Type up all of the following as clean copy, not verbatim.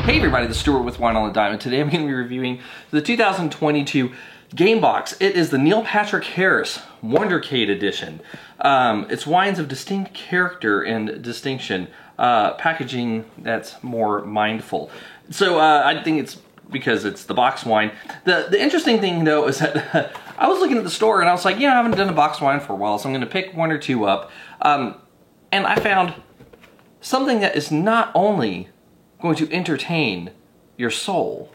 Hey everybody, this is Stuart with Wine on the Dime, and today I'm going to be reviewing the 2022 Game Box. It is the Neil Patrick Harris Wondercade edition. It's wines of distinct character and distinction, packaging that's more mindful. So I think it's because it's the box wine. The interesting thing though is that I was looking at the store and I was like, yeah, I haven't done a box wine for a while, so I'm going to pick one or two up. And I found something that is not only going to entertain your soul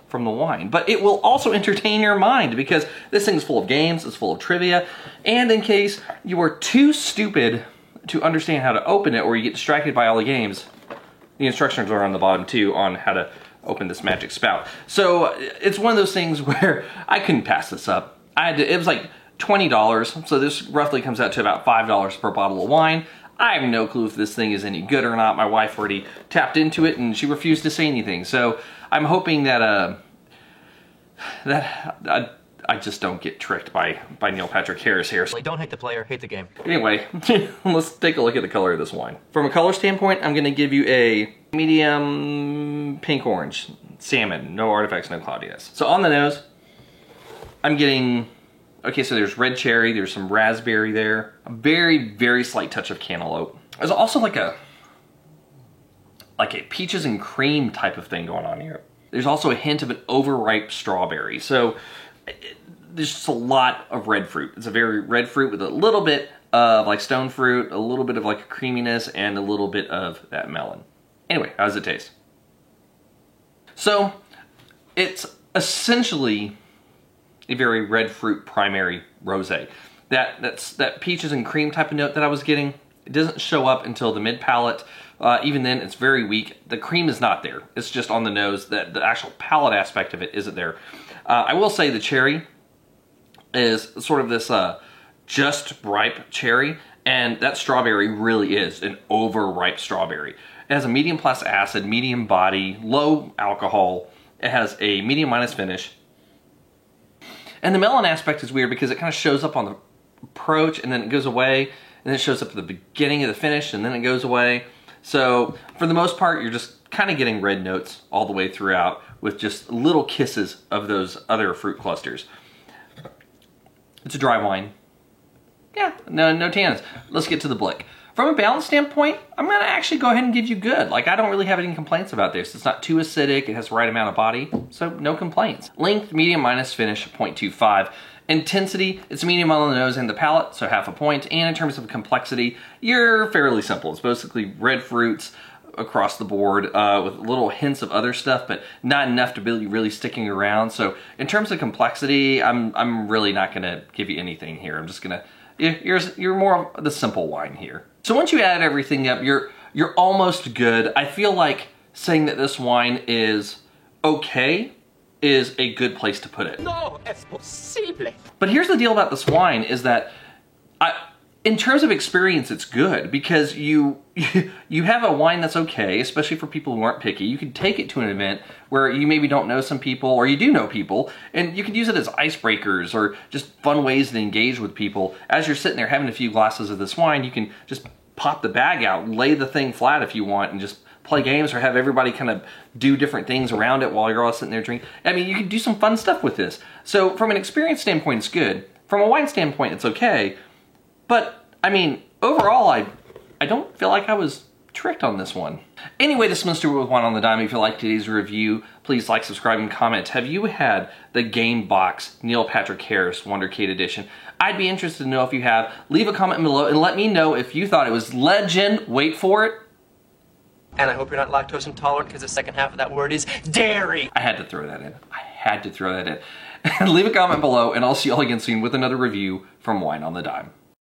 from the wine, but it will also entertain your mind, because this thing's full of games, it's full of trivia, and in case you are too stupid to understand how to open it or you get distracted by all the games, the instructions are on the bottom too on how to open this magic spout. So it's one of those things where I couldn't pass this up. It was like $20, so this roughly comes out to about $5 per bottle of wine. I have no clue if this thing is any good or not. My wife already tapped into it and she refused to say anything. So I'm hoping that I just don't get tricked by Neil Patrick Harris here. Don't hate the player, hate the game. Anyway, let's take a look at the color of this wine. From a color standpoint, I'm gonna give you a medium pink-orange, salmon, no artifacts, no cloudiness. So on the nose, I'm getting, okay, so there's red cherry, there's some raspberry there, a very, very slight touch of cantaloupe. There's also like a peaches and cream type of thing going on here. There's also a hint of an overripe strawberry. So there's just a lot of red fruit. It's a very red fruit with a little bit of like stone fruit, a little bit of like a creaminess, and a little bit of that melon. Anyway, how does it taste? So it's essentially a very red fruit primary rosé. That peaches and cream type of note that I was getting, it doesn't show up until the mid palate. Even then, it's very weak. The cream is not there. It's just on the nose. The actual palate aspect of it isn't there. I will say the cherry is sort of this just ripe cherry, and that strawberry really is an overripe strawberry. It has a medium plus acid, medium body, low alcohol. It has a medium minus finish. And the melon aspect is weird because it kind of shows up on the approach and then it goes away, and then it shows up at the beginning of the finish and then it goes away. So for the most part, you're just kind of getting red notes all the way throughout with just little kisses of those other fruit clusters. It's a dry wine. Yeah, no tannins. Let's get to the blick. From a balance standpoint, I'm gonna actually go ahead and give you good. Like, I don't really have any complaints about this. It's not too acidic, it has the right amount of body, so no complaints. Length, medium minus finish, 0.25. Intensity, it's medium on the nose and the palate, so half a point. And in terms of complexity, you're fairly simple. It's basically red fruits across the board with little hints of other stuff, but not enough to be really sticking around. So in terms of complexity, I'm really not gonna give you anything here. I'm just gonna, you're more of the simple wine here. So once you add everything up, you're almost good. I feel like saying that this wine is okay is a good place to put it. No, es posible. But here's the deal about this wine is that in terms of experience, it's good because you have a wine that's okay, especially for people who aren't picky. You can take it to an event where you maybe don't know some people, or you do know people, and you can use it as icebreakers or just fun ways to engage with people. As you're sitting there having a few glasses of this wine, you can just pop the bag out, lay the thing flat if you want, and just play games or have everybody kind of do different things around it while you're all sitting there drinking. I mean, you can do some fun stuff with this. So from an experience standpoint, it's good. From a wine standpoint, it's okay. But, I mean, overall, I don't feel like I was tricked on this one. Anyway, this is Mr. with Wine on the Dime. If you liked today's review, please like, subscribe, and comment. Have you had the Game Box Neil Patrick Harris Wondercade Edition? I'd be interested to know if you have. Leave a comment below and let me know if you thought it was legend. Wait for it. And I hope you're not lactose intolerant, because the second half of that word is dairy. I had to throw that in. I had to throw that in. Leave a comment below, and I'll see you all again soon with another review from Wine on the Dime.